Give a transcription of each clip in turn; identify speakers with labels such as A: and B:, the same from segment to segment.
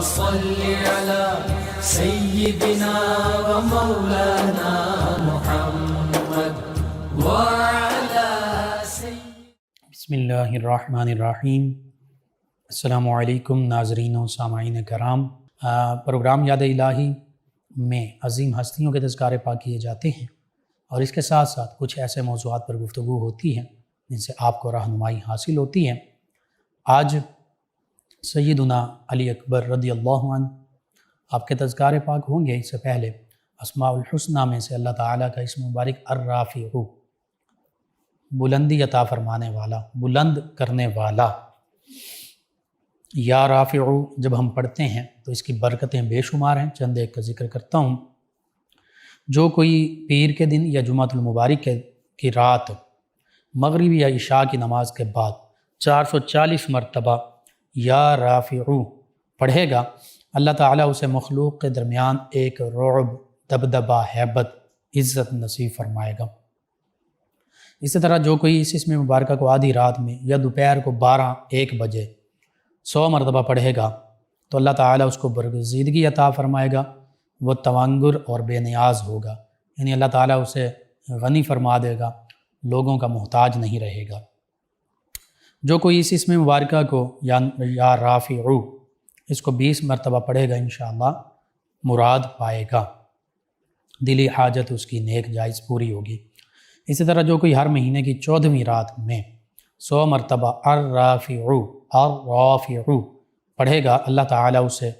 A: صل على سيدنا ومولانا محمد وعلى
B: بسم اللہ الرحمن الرحیم۔ السلام علیکم ناظرین و سامعین کرام۔ پروگرام یاد الہی میں عظیم ہستیوں کے تذکارے پاک کیے جاتے ہیں اور اس کے ساتھ ساتھ کچھ ایسے موضوعات پر گفتگو ہوتی ہے جن سے آپ کو رہنمائی حاصل ہوتی ہے۔ آج سیدنا علی اکبر رضی اللہ عنہ آپ کے تذکارے پاک ہوں گے۔ اس سے پہلے اسماء الحسنہ میں سے اللہ تعالیٰ کا اسم مبارک الرافع، بلندی عطا فرمانے والا، بلند کرنے والا۔ یا رافع جب ہم پڑھتے ہیں تو اس کی برکتیں بے شمار ہیں، چند ایک کا ذکر کرتا ہوں۔ جو کوئی پیر کے دن یا جمعۃ المبارک کی رات مغرب یا عشاء کی نماز کے بعد 440 مرتبہ یا رافع پڑھے گا، اللہ تعالیٰ اسے مخلوق کے درمیان ایک رعب، دبدبہ، ہیبت، عزت نصیب فرمائے گا۔ اسی طرح جو کوئی اس اسم مبارکہ کو آدھی رات میں یا دوپہر کو 12-1 بجے 100 مرتبہ پڑھے گا تو اللہ تعالیٰ اس کو برگزیدگی عطا فرمائے گا، وہ توانگر اور بے نیاز ہوگا، یعنی اللہ تعالیٰ اسے غنی فرما دے گا، لوگوں کا محتاج نہیں رہے گا۔ جو کوئی اس اسم مبارکہ کو یا رافع اس کو 20 مرتبہ پڑھے گا انشاءاللہ مراد پائے گا، دلی حاجت اس کی نیک جائز پوری ہوگی۔ اسی طرح جو کوئی ہر مہینے کی 14ویں رات میں 100 مرتبہ الرافع پڑھے گا، اللہ تعالیٰ اسے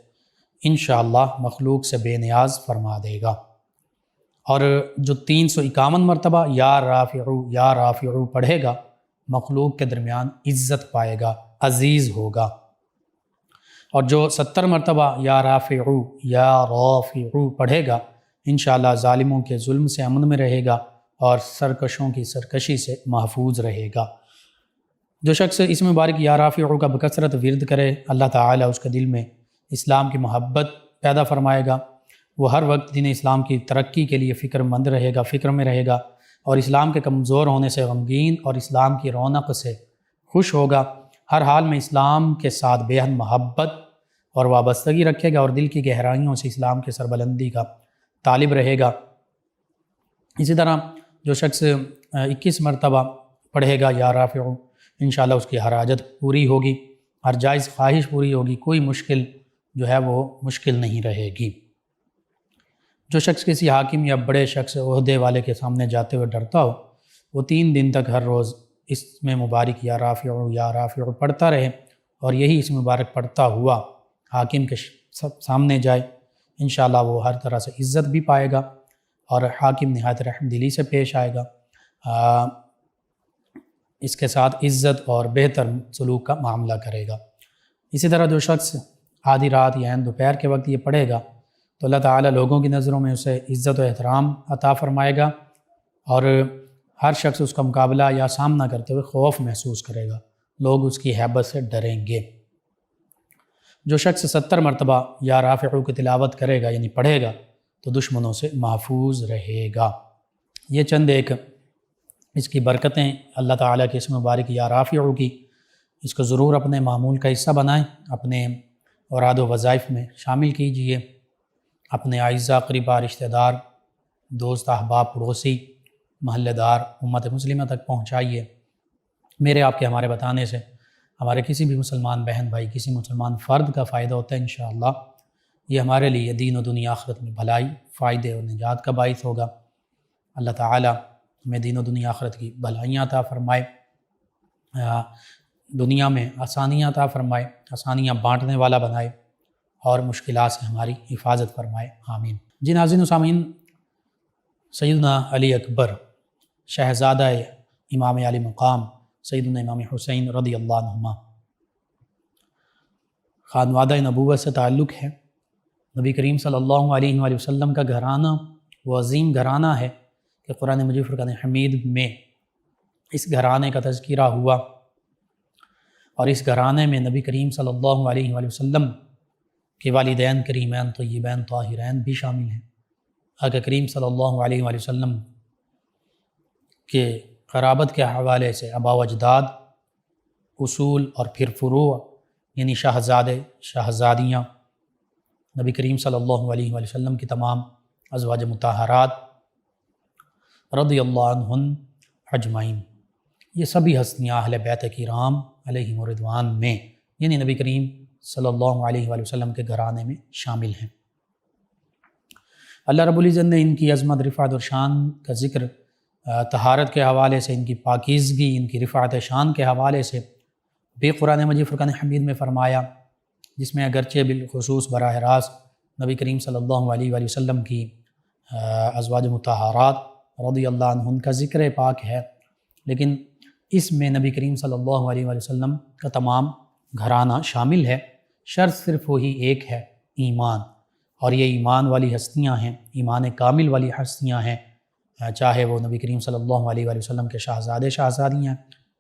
B: انشاءاللہ مخلوق سے بے نیاز فرما دے گا۔ اور جو 351 مرتبہ یا رافع پڑھے گا، مخلوق کے درمیان عزت پائے گا، عزیز ہوگا۔ اور جو 70 مرتبہ یا رافع پڑھے گا، انشاءاللہ ظالموں کے ظلم سے امن میں رہے گا اور سرکشوں کی سرکشی سے محفوظ رہے گا۔ جو شخص اس مبارک یا رافع کا بکثرت ورد کرے، اللہ تعالیٰ اس کے دل میں اسلام کی محبت پیدا فرمائے گا، وہ ہر وقت دین اسلام کی ترقی کے لیے فکر مند رہے گا، فکر میں رہے گا، اور اسلام کے کمزور ہونے سے غمگین اور اسلام کی رونق سے خوش ہوگا، ہر حال میں اسلام کے ساتھ بے حد محبت اور وابستگی رکھے گا اور دل کی گہرائیوں سے اسلام کے سربلندی کا طالب رہے گا۔ اسی طرح جو شخص 21 مرتبہ پڑھے گا یا رافع، انشاءاللہ اس کی ہر حاجت پوری ہوگی، ہر جائز خواہش پوری ہوگی، کوئی مشکل جو ہے وہ مشکل نہیں رہے گی۔ جو شخص کسی حاکم یا بڑے شخص عہدے والے کے سامنے جاتے ہوئے ڈرتا ہو، وہ 3 دن تک ہر روز اس میں مبارک یا رافع پڑھتا رہے اور یہی اس مبارک پڑھتا ہوا حاکم کے سامنے جائے، انشاءاللہ وہ ہر طرح سے عزت بھی پائے گا اور حاکم نہایت رحم دلی سے پیش آئے گا، اس کے ساتھ عزت اور بہتر سلوک کا معاملہ کرے گا۔ اسی طرح جو شخص آدھی رات یا دوپہر کے وقت یہ پڑھے گا تو اللہ تعالیٰ لوگوں کی نظروں میں اسے عزت و احترام عطا فرمائے گا اور ہر شخص اس کا مقابلہ یا سامنا کرتے ہوئے خوف محسوس کرے گا، لوگ اس کی ہیبت سے ڈریں گے۔ جو شخص 70 مرتبہ یا رافع کی تلاوت کرے گا یعنی پڑھے گا تو دشمنوں سے محفوظ رہے گا۔ یہ چند ایک اس کی برکتیں اللہ تعالیٰ کے اسم مبارک یا رافع کی، اس کو ضرور اپنے معمول کا حصہ بنائیں، اپنے اوراد و وظائف میں شامل کیجئے، اپنے اعزاء قریبا، رشتہ دار، دوست، احباب، پڑوسی، محلے دار، امت مسلمہ تک پہنچائیے۔ میرے آپ کے ہمارے بتانے سے ہمارے کسی بھی مسلمان بہن بھائی، کسی مسلمان فرد کا فائدہ ہوتا ہے انشاءاللہ، یہ ہمارے لیے دین و دنیا آخرت میں بھلائی، فائدے اور نجات کا باعث ہوگا۔ اللہ تعالیٰ ہمیں دین و دنیا آخرت کی بھلائیاں عطا فرمائے، دنیا میں آسانیاں عطا فرمائے، آسانیاں بانٹنے والا بنائے اور مشکلات سے ہماری حفاظت فرمائے، آمین۔ جی ناظرین و سامعین، سیدنا علی اکبر شہزادہ امام علی مقام سیدنا امام حسین رضی اللہ عنہما خانوادہ نبوت سے تعلق ہے۔ نبی کریم صلی اللہ علیہ وآلہ وسلم کا گھرانہ وہ عظیم گھرانہ ہے کہ قرآن مجید فرقان حمید میں اس گھرانے کا تذکرہ ہوا، اور اس گھرانے میں نبی کریم صلی اللہ علیہ وآلہ وسلم کے والدین کریمین طیبین طاہرین بھی شامل ہیں۔ آقا کریم صلی اللہ علیہ وآلہ وسلم کے قرابت کے حوالے سے آباء و اجداد، اصول اور پھر فروع یعنی شہزادے، شہزادیاں، نبی کریم صلی اللہ علیہ وآلہ وسلم کی تمام ازواج مطہرات رضی اللہ عنہن اجمعین، یہ سبھی ہستیاں اہل بیت کرام علیہم رضوان میں یعنی نبی کریم صلی اللہ علیہ وآلہ وسلم کے گھرانے میں شامل ہیں۔ اللہ رب العزت نے ان کی عظمت، رفعت اور شان کا ذکر طہارت کے حوالے سے، ان کی پاکیزگی، ان کی رفعت شان کے حوالے سے بے قرآن مجید فرقان حمید میں فرمایا، جس میں اگرچہ بالخصوص براہ راست نبی کریم صلی اللہ علیہ وآلہ وسلم کی ازواج مطہرات رضی اللہ عنہن کا ذکر پاک ہے، لیکن اس میں نبی کریم صلی اللہ علیہ وآلہ وسلم کا تمام گھرانہ شامل ہے۔ شرط صرف وہی ایک ہے، ایمان، اور یہ ایمان والی ہستیاں ہیں، ایمان کامل والی ہستیاں ہیں، چاہے وہ نبی کریم صلی اللہ علیہ وآلہ وسلم کے شہزادے شہزادیاں ہیں،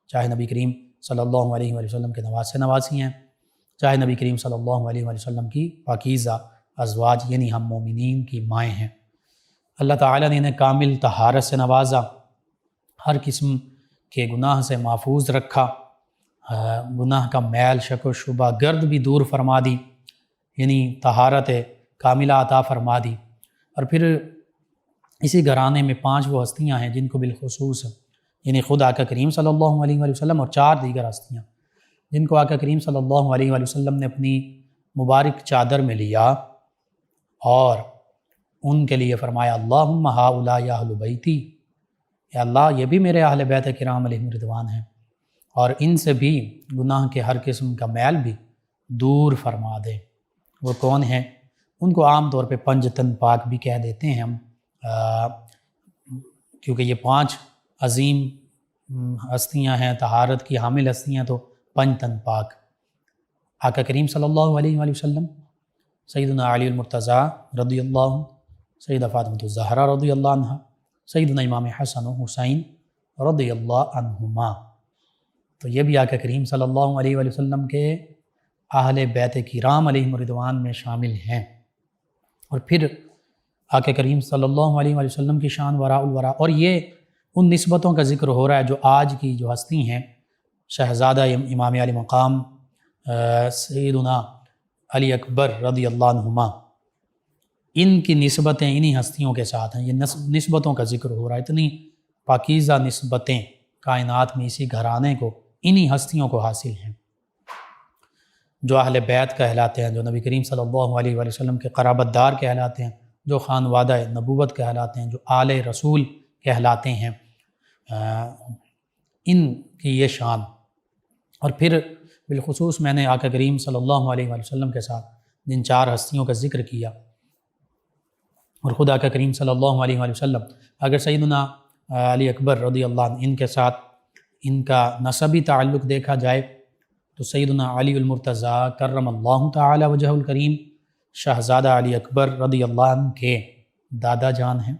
B: چاہے نبی کریم صلی اللہ علیہ وآلہ وسلم کے نواسے نواسی ہیں، چاہے نبی کریم صلی اللہ علیہ وآلہ وسلم کی پاکیزہ ازواج یعنی ہم مومنین کی مائیں ہیں۔ اللہ تعالیٰ نے انہیں کامل طہارت سے نوازا، ہر قسم کے گناہ سے محفوظ رکھا، گناہ کا میل، شک و شبہ، گرد بھی دور فرما دی، یعنی طہارت کاملہ عطا فرما دی۔ اور پھر اسی گھرانے میں 5 وہ ہستیاں ہیں جن کو بالخصوص یعنی خود آقا کریم صلی اللہ علیہ وآلہ وسلم اور 4 دیگر ہستیاں جن کو آقا کریم صلی اللہ علیہ وآلہ وسلم نے اپنی مبارک چادر میں لیا اور ان کے لیے فرمایا اللہم ہؤلاء اہل بیتی، یا اللہ یہ بھی میرے اہل بیت کرام علیہم رضوان ہیں، اور ان سے بھی گناہ کے ہر قسم کا میل بھی دور فرما دے۔ وہ کون ہیں؟ ان کو عام طور پہ پنجتن پاک بھی کہہ دیتے ہیں ہم، کیونکہ یہ 5 عظیم ہستیاں ہیں، طہارت کی حامل ہستیاں، تو پنجتن پاک آقا کریم صلی اللہ علیہ وآلہ وسلم، سیدنا علی المرتضیٰ رضی اللہ عنہ، سیدہ فاطمۃ الزہرا رضی اللہ عنہ، سیدنا امام حسن و حسین رضی اللہ عنہما۔ تو یہ بھی آقا کریم صلی اللہ علیہ وآلہ وسلم کے اہل بیت کرام علیہم رضوان میں شامل ہیں۔ اور پھر آقا کریم صلی اللہ علیہ وآلہ وسلم کی شان وراء الورا، اور یہ ان نسبتوں کا ذکر ہو رہا ہے جو آج کی جو ہستی ہیں، شہزادہ امام علی مقام سیدنا علی اکبر رضی اللہ عنہما، ان کی نسبتیں انہی ہستیوں کے ساتھ ہیں۔ یہ نسبتوں کا ذکر ہو رہا ہے، اتنی پاکیزہ نسبتیں کائنات میں اسی گھرانے کو، انہی ہستیوں کو حاصل ہیں جو اہل بیت کہلاتے ہیں، جو نبی کریم صلی اللہ علیہ وآلہ وسلم کے قرابت دار کہلاتے ہیں، جو خانوادہ نبوت کہلاتے ہیں، جو آل رسول کہلاتے ہیں، ان کی یہ شان۔ اور پھر بالخصوص میں نے آقا کریم صلی اللہ علیہ وآلہ وسلم کے ساتھ جن 4 ہستیوں کا ذکر کیا، اور خود آقا کریم صلی اللہ علیہ وآلہ وسلم اگر سیدنا علی اکبر رضی اللہ عنہ ان کے ساتھ ان کا نسبی تعلق دیکھا جائے تو سیدنا علی المرتضیٰ کرم اللہ تعالی وجہ الکریم شہزادہ علی اکبر رضی اللہ عنہ کے دادا جان ہیں،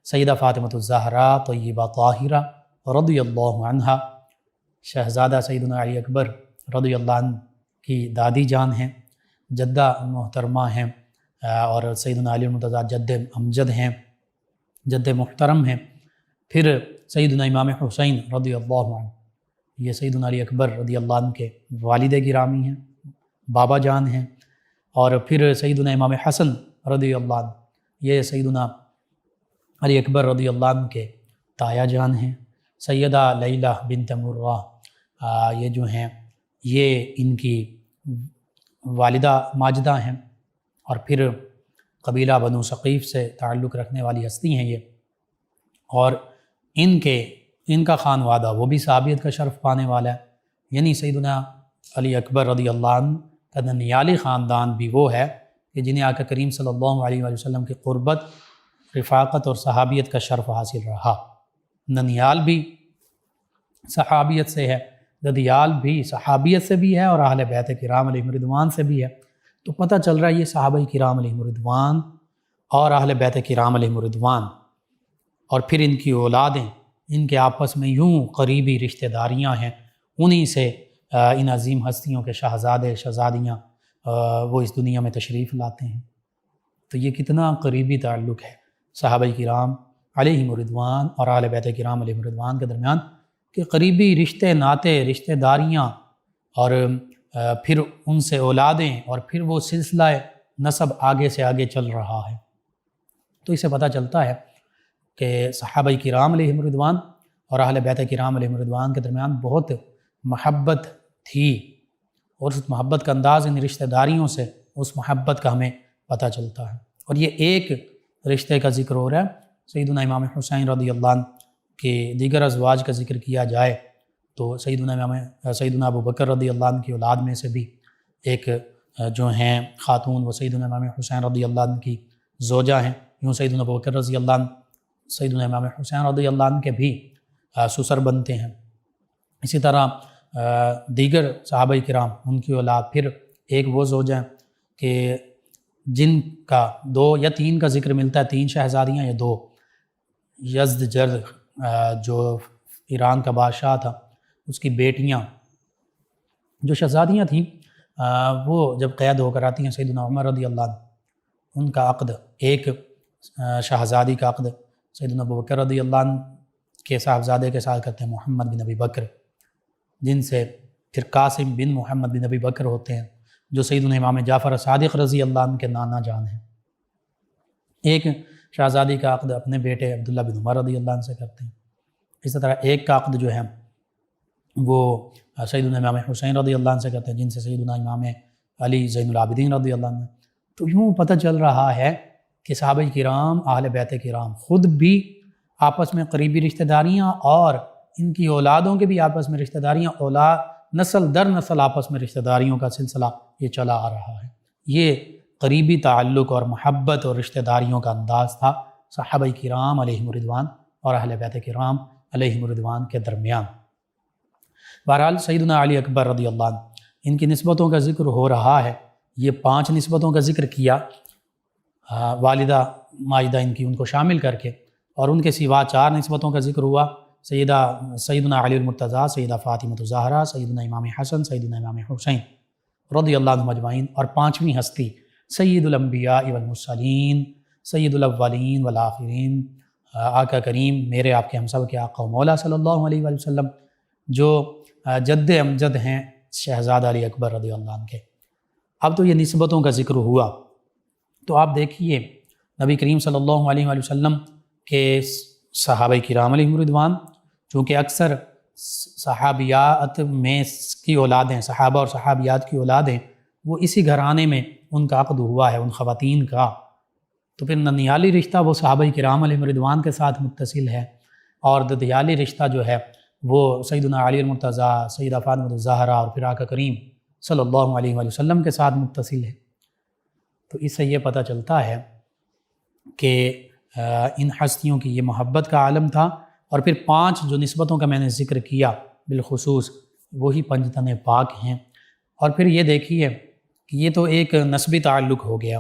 B: سیدہ فاطمۃ الزہرا طیبہ طاہرہ رضی اللہ عنہا شہزادہ سیدنا علی اکبر رضی اللہ عنہ کی دادی جان ہیں، جدہ محترمہ ہیں، اور سیدنا علی المرتضیٰ جد امجد ہیں، جد محترم ہیں۔ پھر سیدنا امام حسین رضی اللہ عنہ، یہ سیدنا علی اکبر رضی اللہ عنہ کے والد گرامی ہیں، بابا جان ہیں۔ اور پھر سیدنا امام حسن رضی اللہ عنہ، یہ سیدنا علی اکبر رضی اللہ عنہ کے تایا جان ہیں۔ سیدہ لیلہ بنت مرہ یہ جو ہیں یہ ان کی والدہ ماجدہ ہیں، اور پھر قبیلہ بنو ثقیف سے تعلق رکھنے والی ہستی ہیں یہ، اور ان کا خانوادہ وہ بھی صحابیت کا شرف پانے والا ہے، یعنی سیدنا علی اکبر رضی اللہ عنہ کا ننیالی خاندان بھی وہ ہے کہ جنہیں آقا کریم صلی اللہ علیہ وآلہ وسلم کی قربت، رفاقت اور صحابیت کا شرف حاصل رہا۔ ننیال بھی صحابیت سے ہے، ددیال بھی صحابیت سے بھی ہے، اور اہل بیت کرام علیہم رضوان سے بھی ہے۔ تو پتہ چل رہا ہے یہ صحابہ کرام علیہم رضوان اور اہل بیت کرام علیہم رضوان، اور پھر ان کی اولادیں، ان کے آپس میں یوں قریبی رشتہ داریاں ہیں، انہی سے ان عظیم ہستیوں کے شہزادے شہزادیاں وہ اس دنیا میں تشریف لاتے ہیں۔ تو یہ کتنا قریبی تعلق ہے صحابہ کرام علیہم رضوان اور اہل بیت کرام علیہم رضوان کے درمیان، کہ قریبی رشتے ناتے، رشتہ داریاں، اور پھر ان سے اولادیں، اور پھر وہ سلسلہ نسب آگے سے آگے چل رہا ہے۔ تو اس سے پتہ چلتا ہے کہ صحابہ کرام علیہم رضوان اور اہل بیت کرام علیہم رضوان کے درمیان بہت محبت تھی، اور اس محبت کا انداز ان رشتہ داریوں سے اس محبت کا ہمیں پتہ چلتا ہے۔ اور یہ ایک رشتے کا ذکر ہو رہا ہے، سیدنا امام حسین رضی اللہ عنہ کے دیگر ازواج کا ذکر کیا جائے تو سیدنا ابو بکر رضی اللہ عنہ کی اولاد میں سے بھی ایک جو ہیں خاتون وہ سیدنا امام حسین رضی اللہ عنہ کی زوجہ ہیں۔ یوں سیدنا ابو بکر رضی اللہ عنہ سیدنا امام حسین رضی اللہ عنہ کے بھی سسر بنتے ہیں۔ اسی طرح دیگر صحابہ کرام ان کی اولاد پھر ایک وہ زوجہ ہیں کہ جن کا 2 یا 3 کا ذکر ملتا ہے، 3 شہزادیاں یا 2۔ یزدجرد جو ایران کا بادشاہ تھا، اس کی بیٹیاں جو شہزادیاں تھیں وہ جب قید ہو کر آتی ہیں سیدنا عمر رضی اللہ عنہ، ان کا عقد، ایک شہزادی کا عقد سیدنا ابو بکر رضی اللہ عنہ کے صاحبزادے کے ساتھ کرتے ہیں، محمد بن ابی بکر، جن سے پھر قاسم بن محمد بن ابی بکر ہوتے ہیں، جو سیدنا امام جعفر صادق رضی اللہ عنہ کے نانا جان ہیں۔ ایک شہزادی کا عقد اپنے بیٹے عبداللہ بن عمر رضی اللہ عنہ سے کرتے ہیں۔ اسی طرح ایک کا عقد جو ہے وہ سیدنا امام حسین رضی اللہ عنہ سے کرتے ہیں، جن سے سیدنا امام علی زین العابدین رضی اللہ عنہ۔ تو یوں پتہ چل رہا ہے کہ صحابہ کرام، اہل بیت کرام خود بھی آپس میں قریبی رشتہ داریاں، اور ان کی اولادوں کے بھی آپس میں رشتہ داریاں، اولاد نسل در نسل آپس میں رشتہ داریوں کا سلسلہ یہ چلا آ رہا ہے۔ یہ قریبی تعلق اور محبت اور رشتہ داریوں کا انداز تھا صحابہ کرام علیہم رضوان اور اہل بیت کرام علیہم رضوان کے درمیان۔ بہرحال سیدنا علی اکبر رضی اللہ عنہ، ان کی نسبتوں کا ذکر ہو رہا ہے۔ یہ 5 نسبتوں کا ذکر کیا، والدہ ماجدہ ان کی، ان کو شامل کر کے، اور ان کے سوا 4 نسبتوں کا ذکر ہوا، سیدنا علی المرتضیٰ، سیدہ فاطمہ الزہرا، سیدنا امام حسن، سیدنا امام حسین رضی اللہ عنہم اجمعین، اور 5ویں ہستی سید الانبیاء والمرسلین، سید الاولین والآخرین، آقا کریم، میرے آپ کے ہم سب کے آقا و مولا صلی اللہ علیہ وآلہ وسلم، جو جد امجد ہیں شہزادہ علی اکبر رضی اللہ عنہ کے۔ اب تو یہ نسبتوں کا ذکر ہوا، تو آپ دیکھیے نبی کریم صلی اللہ علیہ وآلہ وسلم کے صحابہ کرام علیہم رضوان، چونکہ اکثر صحابیات میں کی اولادیں، صحابہ اور صحابیات کی اولادیں، وہ اسی گھرانے میں ان کا عقد ہوا ہے، ان خواتین کا، تو پھر ننیالی رشتہ وہ صحابہ کرام علیہم رضوان کے ساتھ متصل ہے، اور ددیالی رشتہ جو ہے وہ سیدنا علی المرتضیٰ، سیدہ فاطمہ الزہرا اور پھر آقا کریم صلی اللہ علیہ وآلہ وسلم کے ساتھ متصل ہے۔ تو اس سے یہ پتہ چلتا ہے کہ ان ہستیوں کی یہ محبت کا عالم تھا، اور پھر 5 جو نسبتوں کا میں نے ذکر کیا بالخصوص وہی پنجتن پاک ہیں۔ اور پھر یہ دیکھیے کہ یہ تو ایک نسبی تعلق ہو گیا،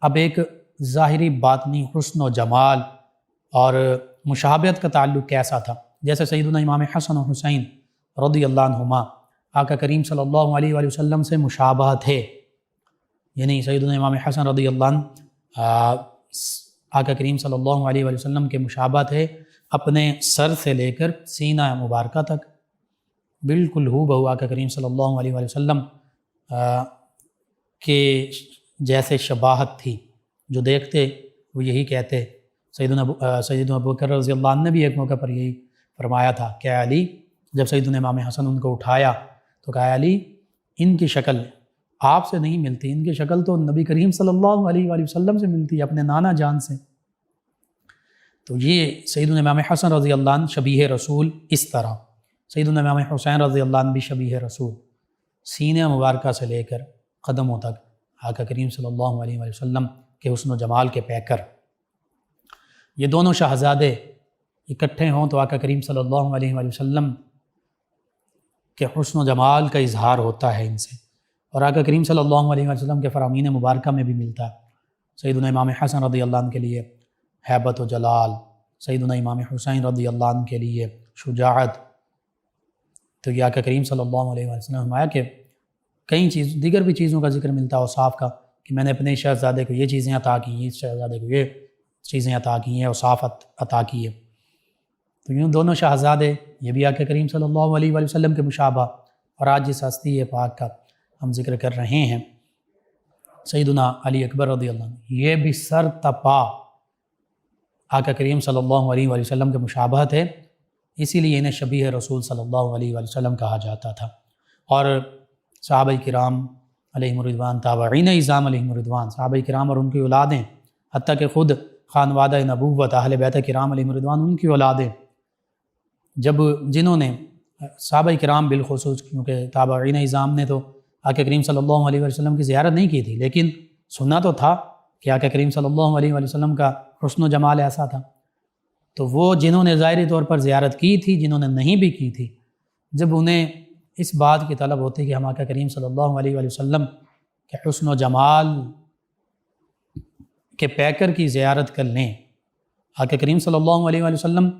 B: اب ایک ظاہری باطنی حسن و جمال اور مشابہت کا تعلق کیسا تھا؟ جیسے سیدنا امام حسن و حسین رضی اللہ عنہما آقا کریم صلی اللہ علیہ وآلہ وسلم سے مشابہ تھے، یعنی سیدنا امام حسن رضی اللہ عنہ آقا کریم صلی اللہ علیہ وآلہ وسلم کے مشابہ تھے، اپنے سر سے لے کر سینہ مبارکہ تک بالکل ہو بہو آقا کریم صلی اللہ علیہ وآلہ وسلم کے جیسے شباہت تھی، جو دیکھتے وہ یہی کہتے۔ سیدنا ابو بکر رضی اللہ عنہ نے بھی ایک موقع پر یہی فرمایا تھا کہ علی، جب سیدنا امام حسن ان کو اٹھایا تو کہا علی ان کی شکل آپ سے نہیں ملتی، ان کی شکل تو نبی کریم صلی اللہ علیہ وآلہ وسلم سے ملتی ہے، اپنے نانا جان سے۔ تو یہ سیدنا امام حسن رضی اللہ عنہ شبیہ رسول، اس طرح سیدنا امام حسین رضی اللہ عنہ بھی شبیہ رسول، سینہ مبارکہ سے لے کر قدموں تک آقا کریم صلی اللہ علیہ وآلہ وسلم کے حسن و جمال کے پیکر۔ یہ دونوں شہزادے اکٹھے ہوں تو آقا کریم صلی اللہ علیہ وآلہ وسلم کے حسن و جمال کا اظہار ہوتا ہے ان سے، اور آقا کریم صلی اللہ علیہ وآلہ وسلم کے فرامین مبارکہ میں بھی ملتا ہے۔ سیدنا امام حسن رضی اللہ عنہ کے لیے ہیبت و جلال، سیدنا امام حسین رضی اللہ عنہ کے لیے شجاعت۔ تو یہ آقا کریم صلی اللہ علیہ وآلہ وسلم فرمایا کہ کئی دیگر بھی چیزوں کا ذکر ملتا ہے اوصاف کا، کہ میں نے اپنے شہزادے کو یہ چیزیں عطا کی ہیں، اس شہزادے کو یہ چیزیں عطا کی ہیں، اوصاف عطا کی ہے۔ تو یوں دونوں شہزادے یہ بھی آقا کریم صلی اللہ علیہ وآلہ وسلم کے مشابہ، اور آج جس ہستی پاک کا ہم ذکر کر رہے ہیں سیدنا علی اکبر رضی اللہ عنہ یہ بھی سر تپا آقا کریم صلی اللہ علیہ وآلہ وسلم کے مشابہ تھے، اسی لیے انہیں شبیہ رسول صلی اللہ علیہ وآلہ وسلم کہا جاتا تھا۔ اور صحابہ کرام علیہم الرضوان، تابعین اعظام علیہم الرضوان، صحابہ کرام اور ان کی اولادیں، حتیٰ کہ خود خانوادہ نبوت اہل بیت کرام علیہم الرضوان ان کی اولادیں، جنہوں نے صحابہ کرام بالخصوص، کیونکہ تابعین اعظام نے تو آقا کریم صلی اللہ علیہ وسلم کی زیارت نہیں کی تھی، لیکن سننا تو تھا کہ آقا کریم صلی اللہ علیہ وسلم کا حسن و جمال ایسا تھا، تو وہ جنہوں نے ظاہری طور پر زیارت کی تھی، جنہوں نے نہیں بھی کی تھی، جب انہیں اس بات کی طلب ہوتی کہ ہم آقا کریم صلی اللہ علیہ وسلم کے حسن و جمال کے پیکر کی زیارت کر لیں۔ آقا کریم صلی اللہ علیہ وسلم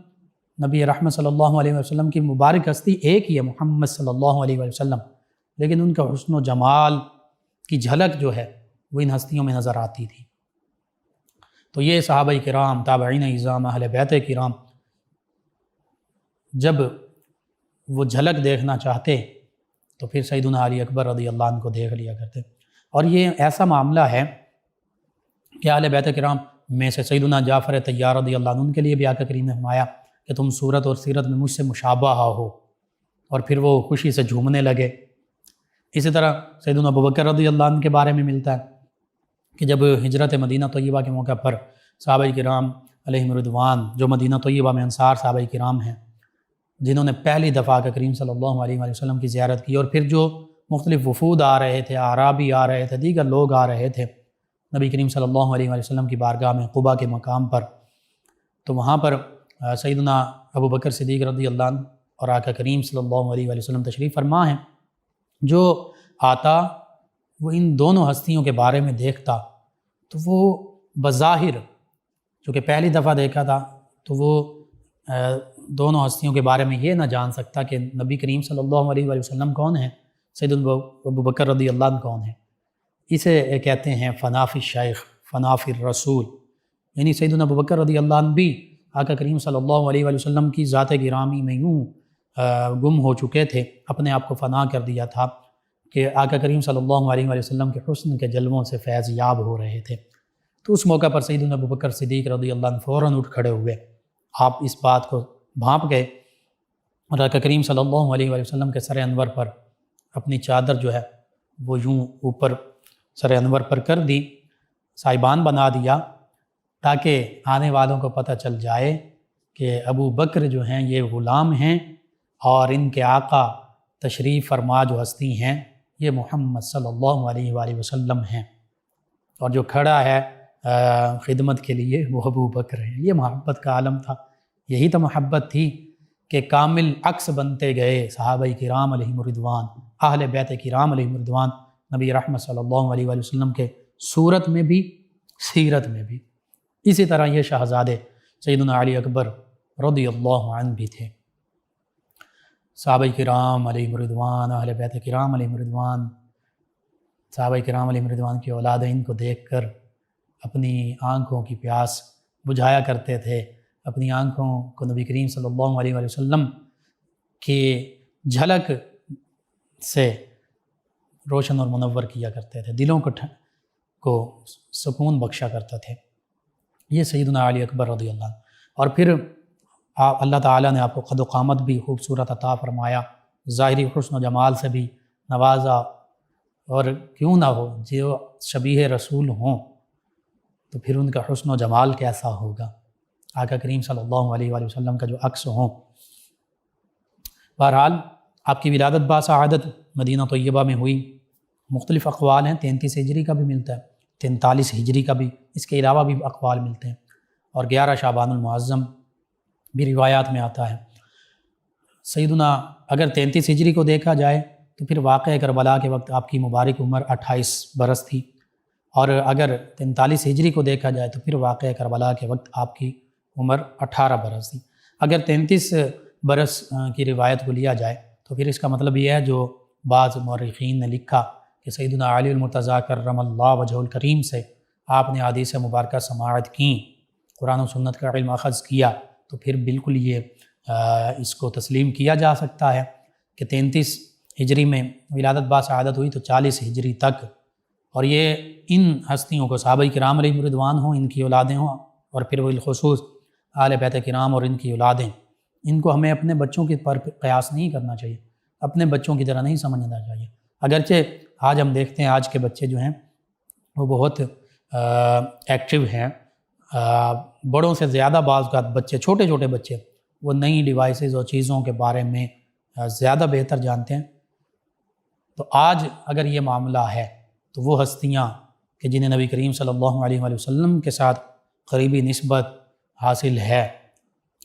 B: نبی رحمت صلی اللہ علیہ وسلم کی مبارک ہستی ایک ہی ہے، محمد صلی اللہ علیہ وسلم، لیکن ان کا حسن و جمال کی جھلک جو ہے وہ ان ہستیوں میں نظر آتی تھی۔ تو یہ صحابہ کرام، تابعین اعظام، اہل بیت کرام جب وہ جھلک دیکھنا چاہتے تو پھر سیدنا علی اکبر رضی اللہ عنہ کو دیکھ لیا کرتے۔ اور یہ ایسا معاملہ ہے کہ اہل بیت کرام میں سے سیدنا جعفر طیار رضی اللہ عنہ کے لیے بھی آقا کریم نے فرمایا کہ تم صورت اور سیرت میں مجھ سے مشابہ ہو، اور پھر وہ خوشی سے جھومنے لگے۔ اسی طرح سیدنا ابوبکر رضی اللہ عنہ کے بارے میں ملتا ہے کہ جب ہجرت مدینہ طیبہ کے موقع پر صحابہ کرام علیہم الرضوان، جو مدینہ طیبہ میں انصار صحابہ کرام ہیں، جنہوں نے پہلی دفعہ آقا کریم صلی اللہ علیہ وسلم کی زیارت کی، اور پھر جو مختلف وفود آ رہے تھے، اعرابی آ رہے تھے، دیگر لوگ آ رہے تھے نبی کریم صلی اللہ علیہ وسلم کی بارگاہ میں قباء کے مقام پر، تو وہاں پر سیدنا ابوبکر صدیق رضی اللہ عنہ اور آقا کریم صلی اللہ علیہ وسلم تشریف فرما ہیں۔ جو آتا وہ ان دونوں ہستیوں کے بارے میں دیکھتا تو وہ بظاہر، چونکہ پہلی دفعہ دیکھا تھا تو وہ دونوں ہستیوں کے بارے میں یہ نہ جان سکتا کہ نبی کریم صلی اللہ علیہ وسلم کون ہیں، سیدنا ابوبکر رضی اللہ عنہ کون ہیں۔ اسے کہتے ہیں فنافی الشیخ، فنافی الرسول، یعنی سیدنا ابوبکر رضی اللہ عنہ بھی آقا کریم صلی اللہ علیہ وسلم کی ذات گرامی میں یوں گم ہو چکے تھے، اپنے آپ کو فنا کر دیا تھا کہ آقا کریم صلی اللہ علیہ وسلم کے حسن کے جلووں سے فیض یاب ہو رہے تھے۔ تو اس موقع پر سیدنا ابوبکر صدیق رضی اللہ عنہ فوراً اٹھ کھڑے ہوئے، آپ اس بات کو بھانپ گئے اور آقا کریم صلی اللہ علیہ وسلم کے سر انور پر اپنی چادر جو ہے وہ یوں اوپر سر انور پر کر دی، سائبان بنا دیا، تاکہ آنے والوں کو پتہ چل جائے کہ ابو بکر جو ہیں یہ غلام ہیں اور ان کے آقا تشریف فرما جو ہستی ہیں یہ محمد صلی اللہ علیہ وآلہ وسلم ہیں، اور جو کھڑا ہے خدمت کے لیے وہ ابو بکر ہیں۔ یہ محبت کا عالم تھا، یہی تو محبت تھی کہ کامل عکس بنتے گئے صحابہ کرام علیہم الرضوان، اہل بیت کرام علیہم الرضوان، نبی رحمت صلی اللہ علیہ وآلہ وسلم کے صورت میں بھی، سیرت میں بھی۔ اسی طرح یہ شہزادے سیدنا علی اکبر رضی اللہ عنہ بھی تھے۔ صحابہ کرام علیہم الرضوان، اہل بیت کرام علیہم الرضوان، صحابہ کرام علیہم الرضوان کی اولادیں ان کو دیکھ کر اپنی آنکھوں کی پیاس بجھایا کرتے تھے، اپنی آنکھوں کو نبی کریم صلی اللہ علیہ وآلہ وسلم کی جھلک سے روشن اور منور کیا کرتے تھے، دلوں کو سکون بخشا کرتے تھے۔ یہ سیدنا علی اکبر رضی اللہ عنہ۔ اور پھر اللہ تعالیٰ نے آپ کو قد و قامت بھی خوبصورت عطا فرمایا، ظاہری حسن و جمال سے بھی نوازا، اور کیوں نہ ہو جو شبیہ رسول ہوں تو پھر ان کا حسن و جمال کیسا ہوگا، آقا کریم صلی اللہ علیہ وآلہ وسلم کا جو عکس ہوں۔ بہرحال آپ کی ولادت باسعادت مدینہ طیبہ میں ہوئی، مختلف اقوال ہیں، 33 ہجری کا بھی ملتا ہے، 43 ہجری کا بھی، اس کے علاوہ بھی اقوال ملتے ہیں، اور 11 شعبان المعظم بھی روایات میں آتا ہے۔ سیدنا اگر 33 ہجری کو دیکھا جائے تو پھر واقعہ کربلا کے وقت آپ کی مبارک عمر 28 برس تھی، اور اگر 43 ہجری کو دیکھا جائے تو پھر واقعہ کربلا کے وقت آپ کی عمر 18 برس تھی۔ اگر 33 برس کی روایت کو لیا جائے تو پھر اس کا مطلب یہ ہے جو بعض مورخین نے لکھا کہ سیدنا علی المرتضیٰ کرم اللہ وجہہ الکریم سے آپ نے حدیث مبارکہ سماعت کی، قرآن و سنت کا علم اخذ کیا، تو پھر بالکل یہ اس کو تسلیم کیا جا سکتا ہے کہ 33 ہجری میں ولادت باسعادت ہوئی تو 40 ہجری تک، اور یہ ان ہستیوں کو صحابہ کرام علیہم رضوان ہوں، ان کی اولادیں ہوں، اور پھر بالخصوص اہل بیت کرام اور ان کی اولادیں، ان کو ہمیں اپنے بچوں کے پر قیاس نہیں کرنا چاہیے، اپنے بچوں کی طرح نہیں سمجھنا چاہیے۔ اگرچہ آج ہم دیکھتے ہیں آج کے بچے جو ہیں وہ بہت ایکٹیو ہیں، بڑوں سے زیادہ بعض اوقات بچے، چھوٹے چھوٹے بچے، وہ نئی ڈیوائسز اور چیزوں کے بارے میں زیادہ بہتر جانتے ہیں۔ تو آج اگر یہ معاملہ ہے تو وہ ہستیاں کہ جنہیں نبی کریم صلی اللہ علیہ وآلہ وسلم کے ساتھ قریبی نسبت حاصل ہے،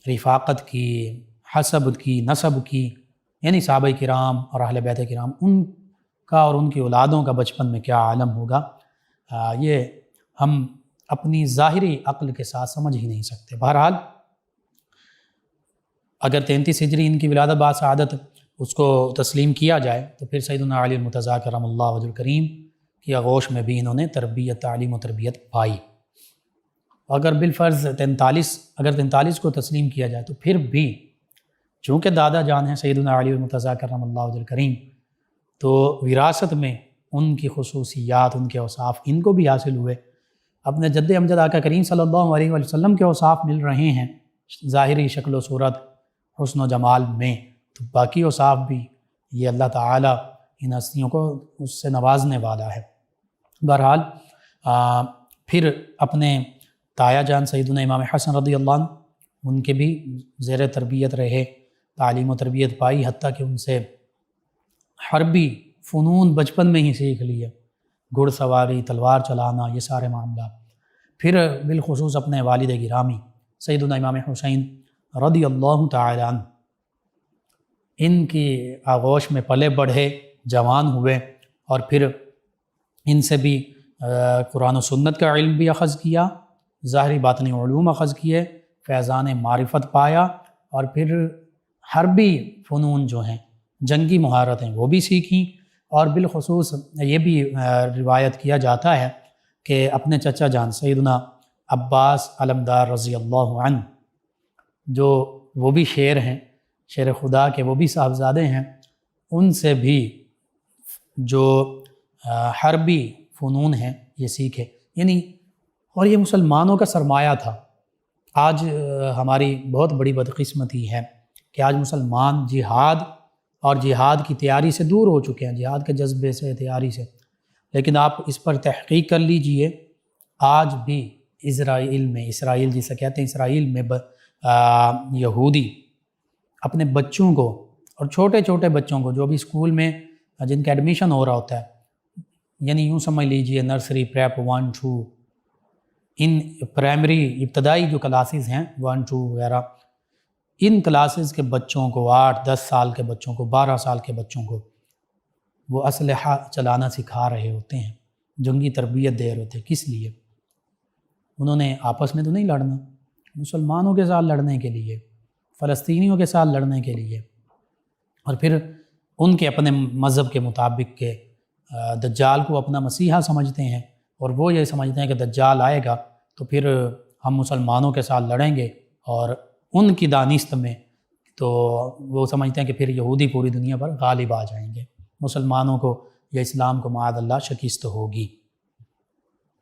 B: رفاقت کی، حسب کی، نسب کی، یعنی صحابہ کرام اور اہل بیت کرام، ان کا اور ان کی اولادوں کا بچپن میں کیا عالم ہوگا، یہ ہم اپنی ظاہری عقل کے ساتھ سمجھ ہی نہیں سکتے۔ بہرحال اگر 33 ہجری ان کی ولادت باسعادت اس کو تسلیم کیا جائے تو پھر سیدنا علی المرتضیٰ کرم اللہ وجہ الکریم کی آغوش میں بھی انہوں نے تربیت، تعلیم و تربیت پائی۔ اگر بالفرض 43 کو تسلیم کیا جائے تو پھر بھی چونکہ دادا جان ہیں سیدنا علی المرتضیٰ کرم اللہ وجہ الکریم، تو وراثت میں ان کی خصوصیات، ان کے اوصاف ان کو بھی حاصل ہوئے۔ اپنے جد امجد آقا کریم صلی اللہ علیہ وآلہ وسلم کے اوصاف مل رہے ہیں ظاہری شکل و صورت، حسن و جمال میں، تو باقی اوصاف بھی یہ اللہ تعالیٰ ان ہستیوں کو اس سے نوازنے والا ہے۔ بہرحال پھر اپنے تایا جان سیدنا امام حسن رضی اللہ عنہ، ان کے بھی زیر تربیت رہے، تعلیم و تربیت پائی، حتیٰ کہ ان سے حربی فنون بچپن میں ہی سیکھ لیے، گھڑ سواری، تلوار چلانا، یہ سارے معاملات۔ پھر بالخصوص اپنے والد گرامی سیدنا امام حسین رضی اللہ تعالی عنہ، ان کی آغوش میں پلے بڑھے، جوان ہوئے، اور پھر ان سے بھی قرآن و سنت کا علم بھی اخذ کیا، ظاہری باطنی علوم اخذ کیے، فیضان معرفت پایا، اور پھر حربی فنون جو ہیں، جنگی مہارتیں وہ بھی سیکھیں، اور بالخصوص یہ بھی روایت کیا جاتا ہے کہ اپنے چچا جان سیدنا عباس علمدار رضی اللہ عنہ، جو وہ بھی شیر ہیں، شیر خدا کے وہ بھی صاحبزادے ہیں، ان سے بھی جو حربی فنون ہیں یہ سیکھے، یعنی اور یہ مسلمانوں کا سرمایہ تھا۔ آج ہماری بہت بڑی بدقسمتی ہے کہ آج مسلمان جہاد اور جہاد کی تیاری سے دور ہو چکے ہیں، جہاد کے جذبے سے، تیاری سے۔ لیکن آپ اس پر تحقیق کر لیجئے، آج بھی اسرائیل جسے کہتے ہیں، اسرائیل میں یہودی اپنے بچوں کو، اور چھوٹے چھوٹے بچوں کو جو بھی اسکول میں جن کا ایڈمیشن ہو رہا ہوتا ہے، یعنی یوں سمجھ لیجئے نرسری، پریپ 1 2، ان پرائمری ابتدائی جو کلاسز ہیں 1 2 وغیرہ، ان کلاسز کے بچوں کو، 8-10 سال کے بچوں کو، 12 سال کے بچوں کو وہ اسلحہ چلانا سکھا رہے ہوتے ہیں، جنگی تربیت دے رہے ہوتے ہیں۔ کس لیے؟ انہوں نے آپس میں تو نہیں لڑنا، مسلمانوں کے ساتھ لڑنے کے لیے، فلسطینیوں کے ساتھ لڑنے کے لیے، اور پھر ان کے اپنے مذہب کے مطابق کے دجال کو اپنا مسیحا سمجھتے ہیں، اور وہ یہ سمجھتے ہیں کہ دجال آئے گا تو پھر ہم مسلمانوں کے ساتھ لڑیں گے، اور ان کی دانست میں تو وہ سمجھتے ہیں کہ پھر یہودی پوری دنیا پر غالب آ جائیں گے، مسلمانوں کو یا اسلام کو معاذ اللہ شکست ہوگی۔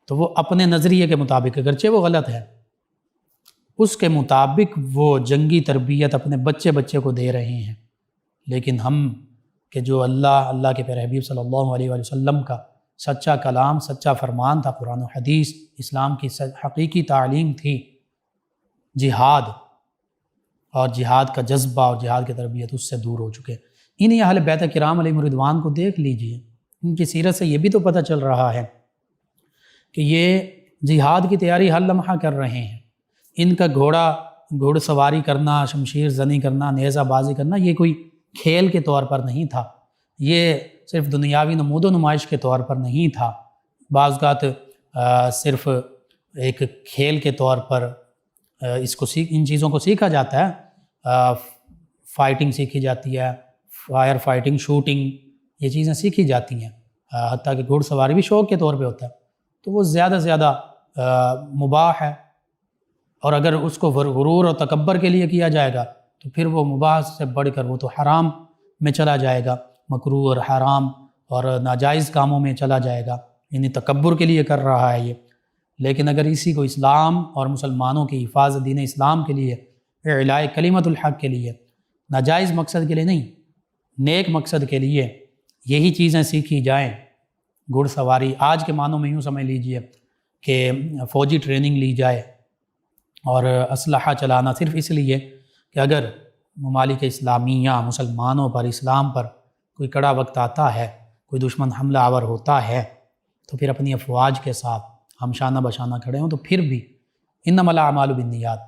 B: تو وہ اپنے نظریے کے مطابق، اگرچہ وہ غلط ہے، اس کے مطابق وہ جنگی تربیت اپنے بچے کو دے رہے ہیں۔ لیکن ہم کہ جو اللہ کے پیارے حبیب صلی اللہ علیہ وآلہ وسلم کا سچا کلام، سچا فرمان تھا، قرآن و حدیث، اسلام کی حقیقی تعلیم تھی، جہاد اور جہاد کا جذبہ اور جہاد کی تربیت، اس سے دور ہو چکے۔ انہی اہل بیت کرام علیہم رضوان کو دیکھ لیجئے، ان کی سیرت سے یہ بھی تو پتہ چل رہا ہے کہ یہ جہاد کی تیاری ہر لمحہ کر رہے ہیں۔ ان کا گھوڑ سواری کرنا، شمشیر زنی کرنا، نیزہ بازی کرنا، یہ کوئی کھیل کے طور پر نہیں تھا، یہ صرف دنیاوی نمود و نمائش کے طور پر نہیں تھا، بعض اوقات صرف ایک کھیل کے طور پر ان چیزوں کو سیکھا جاتا ہے، فائٹنگ سیکھی جاتی ہے، فائر فائٹنگ، شوٹنگ، یہ چیزیں سیکھی جاتی ہیں، حتیٰ کہ گھوڑ سواری بھی شوق کے طور پہ ہوتا ہے، تو وہ زیادہ سے زیادہ مباح ہے، اور اگر اس کو غرور اور تکبر کے لیے کیا جائے گا تو پھر وہ مباح سے بڑھ کر وہ تو حرام میں چلا جائے گا، مکروہ اور حرام اور ناجائز کاموں میں چلا جائے گا، یعنی تکبر کے لیے کر رہا ہے یہ، لیکن اگر اسی کو اسلام اور مسلمانوں کی حفاظت، دین اسلام کے لیے، اعلاء کلمت الحق کے لیے، ناجائز مقصد کے لیے نہیں، نیک مقصد کے لیے یہی چیزیں سیکھی جائیں، گھڑ سواری آج کے معنوں میں یوں سمجھ لیجئے کہ فوجی ٹریننگ لی جائے اور اسلحہ چلانا صرف اس لیے کہ اگر ممالک اسلامیہ مسلمانوں پر، اسلام پر کوئی کڑا وقت آتا ہے، کوئی دشمن حملہ آور ہوتا ہے تو پھر اپنی افواج کے ساتھ ہم شانہ بشانہ کھڑے ہوں، تو پھر بھی انما الاعمال بالنیات،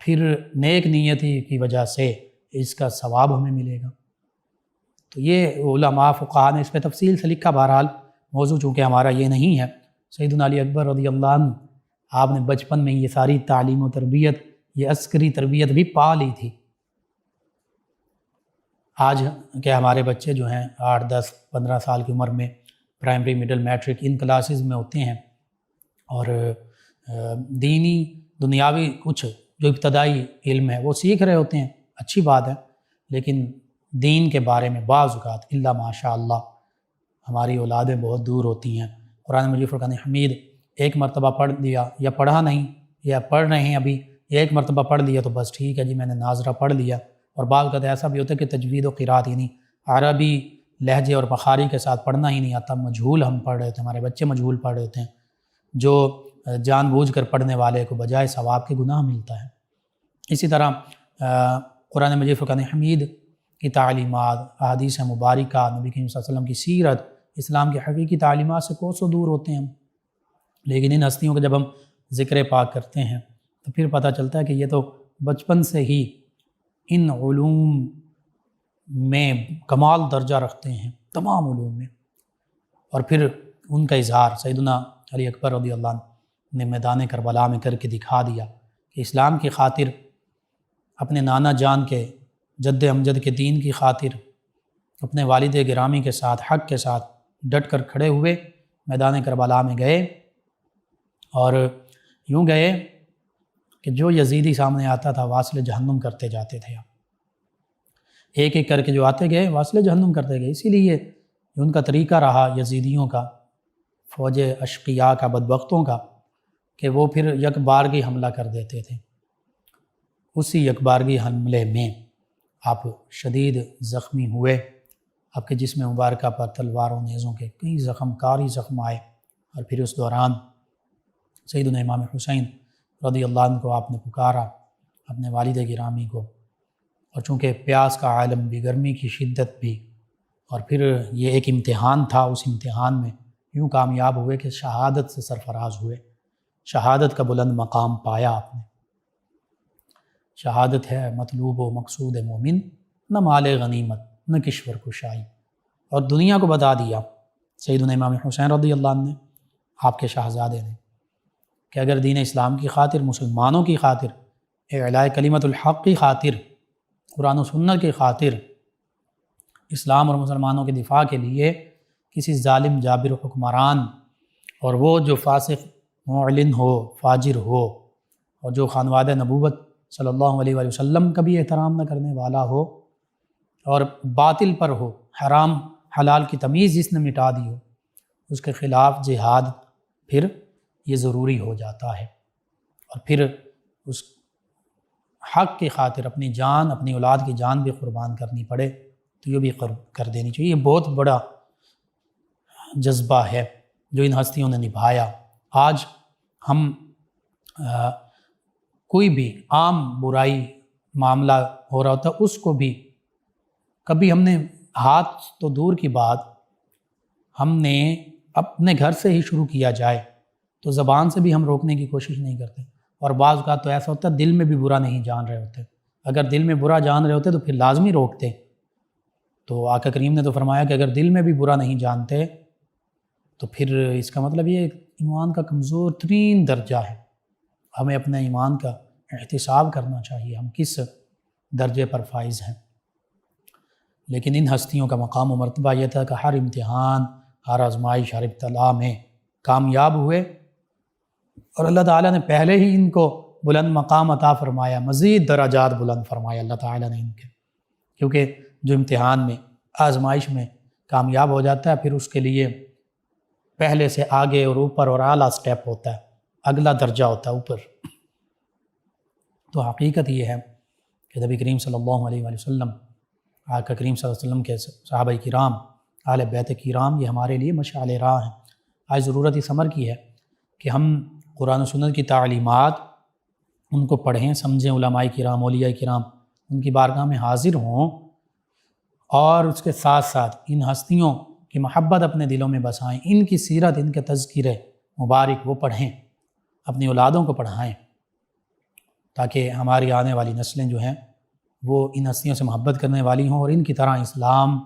B: پھر نیک نیتی کی وجہ سے اس کا ثواب ہمیں ملے گا۔ تو یہ علماء فقہاء نے اس پہ تفصیل سے لکھا، بہرحال موضوع چونکہ ہمارا یہ نہیں ہے۔ سیدنا علی اکبر رضی اللہ عنہ آپ نے بچپن میں یہ ساری تعلیم و تربیت، یہ عسکری تربیت بھی پا لی تھی۔ آج کہ ہمارے بچے جو ہیں 8، 10، 15 سال کی عمر میں پرائمری، مڈل، میٹرک ان کلاسز میں ہوتے ہیں اور دینی دنیاوی کچھ جو ابتدائی علم ہے وہ سیکھ رہے ہوتے ہیں، اچھی بات ہے، لیکن دین کے بارے میں بعض اوقات الا ماشاء اللہ ہماری اولادیں بہت دور ہوتی ہیں۔ قرآن مجید فرقان حمید ایک مرتبہ پڑھ لیا یا پڑھا نہیں یا پڑھ رہے ہیں ابھی، ایک مرتبہ پڑھ لیا تو بس ٹھیک ہے جی میں نے ناظرہ پڑھ لیا، اور بعض اوقات ایسا بھی ہوتا ہے کہ تجوید و قرات یعنی عربی لہجے اور بخاری کے ساتھ پڑھنا ہی نہیں آتا، مجہول ہم پڑھ رہے تھے، ہمارے بچے مجہول پڑھ رہے ہوتے ہیں، جو جان بوجھ کر پڑھنے والے کو بجائے ثواب کے گناہ ملتا ہے۔ اسی طرح قرآن مجید فرقان حمید کی تعلیمات، احادیث مبارکہ، نبی کریم صلی اللہ علیہ وسلم کی سیرت، اسلام کی حقیقی تعلیمات سے کوسوں دور ہوتے ہیں ہم، لیکن ان ہستیوں کا جب ہم ذکر پاک کرتے ہیں تو پھر پتہ چلتا ہے کہ یہ تو بچپن سے ہی ان علوم میں کمال درجہ رکھتے ہیں، تمام علوم میں، اور پھر ان کا اظہار سیدنا علی اکبر رضی اللہ عنہ نے میدان کربلا میں کر کے دکھا دیا کہ اسلام کی خاطر، اپنے نانا جان کے، جد امجد کے دین کی خاطر، اپنے والد گرامی کے ساتھ، حق کے ساتھ ڈٹ کر کھڑے ہوئے، میدان کربلا میں گئے، اور یوں گئے کہ جو یزیدی سامنے آتا تھا واصل جہنم کرتے جاتے تھے، ایک ایک کر کے جو آتے گئے واصل جہنم کرتے گئے۔ اسی لیے ان کا طریقہ رہا یزیدیوں کا، فوج اشقیاء کا، بدبختوں کا، کہ وہ پھر یک بارگی حملہ کر دیتے تھے۔ اسی یک بارگی حملے میں آپ شدید زخمی ہوئے، آپ کے جسم مبارکہ پر تلواروں نیزوں کے کئی کاری زخم آئے، اور پھر اس دوران سیدنا امام حسین رضی اللہ عنہ کو آپ نے پکارا، اپنے والد گرامی کو، اور چونکہ پیاس کا عالم بھی، گرمی کی شدت بھی، اور پھر یہ ایک امتحان تھا، اس امتحان میں یوں کامیاب ہوئے کہ شہادت سے سرفراز ہوئے، شہادت کا بلند مقام پایا آپ نے۔ شہادت ہے مطلوب و مقصود مومن، نہ مال غنیمت نہ کشور کشائی، اور دنیا کو بتا دیا سیدنا امام حسین رضی اللہ عنہ نے، آپ کے شہزادے نے، کہ اگر دین اسلام کی خاطر، مسلمانوں کی خاطر، اعلاء کلمت الحق کی خاطر، قرآن و سنت کی خاطر، اسلام اور مسلمانوں کے دفاع کے لیے کسی ظالم جابر حکمران، اور وہ جو فاسق معلن ہو، فاجر ہو، اور جو خانوادہ نبوت صلی اللہ علیہ وآلہ وسلم کا بھی احترام نہ کرنے والا ہو، اور باطل پر ہو، حرام حلال کی تمیز جس نے مٹا دی ہو، اس کے خلاف جہاد پھر یہ ضروری ہو جاتا ہے، اور پھر اس حق کی خاطر اپنی جان، اپنی اولاد کی جان بھی قربان کرنی پڑے تو یہ بھی کر دینی چاہیے۔ یہ بہت بڑا جذبہ ہے جو ان ہستیوں نے نبھایا۔ آج ہم کوئی بھی عام برائی معاملہ ہو رہا ہوتا ہے، اس کو بھی کبھی ہم نے ہاتھ تو دور کی بات، ہم نے اپنے گھر سے ہی شروع کیا جائے تو زبان سے بھی ہم روکنے کی کوشش نہیں کرتے، اور بعض اوقات تو ایسا ہوتا ہے دل میں بھی برا نہیں جان رہے ہوتے، اگر دل میں برا جان رہے ہوتے تو پھر لازمی روکتے۔ تو آقا کریم نے تو فرمایا کہ اگر دل میں بھی برا نہیں جانتے تو پھر اس کا مطلب یہ ایمان کا کمزور ترین درجہ ہے۔ ہمیں اپنے ایمان کا احتساب کرنا چاہیے، ہم کس درجے پر فائز ہیں۔ لیکن ان ہستیوں کا مقام و مرتبہ یہ تھا کہ ہر امتحان، ہر آزمائش، ہر ابتلا میں کامیاب ہوئے، اور اللہ تعالیٰ نے پہلے ہی ان کو بلند مقام عطا فرمایا، مزید درجات بلند فرمایا اللہ تعالیٰ نے ان کے، کیونکہ جو امتحان میں، آزمائش میں کامیاب ہو جاتا ہے پھر اس کے لیے پہلے سے آگے اور اوپر اور اعلیٰ سٹیپ ہوتا ہے، اگلا درجہ ہوتا ہے اوپر۔ تو حقیقت یہ ہے کہ نبی کریم صلی اللہ علیہ وآلہ وسلم، آقا کریم صلی اللہ علیہ وسلم کے صحابہ کرام، اہل بیت کرام، یہ ہمارے لیے مشعل راہ ہیں۔ آج ضرورت اس امر کی ہے کہ ہم قرآن و سنت کی تعلیمات ان کو پڑھیں، سمجھیں، علماء کرام، اولیاء کرام ان کی بارگاہ میں حاضر ہوں، اور اس کے ساتھ ساتھ ان ہستیوں کی محبت اپنے دلوں میں بسائیں، ان کی سیرت، ان کے تذکرے مبارک وہ پڑھیں، اپنی اولادوں کو پڑھائیں، تاکہ ہماری آنے والی نسلیں جو ہیں وہ ان ہستیوں سے محبت کرنے والی ہوں، اور ان کی طرح اسلام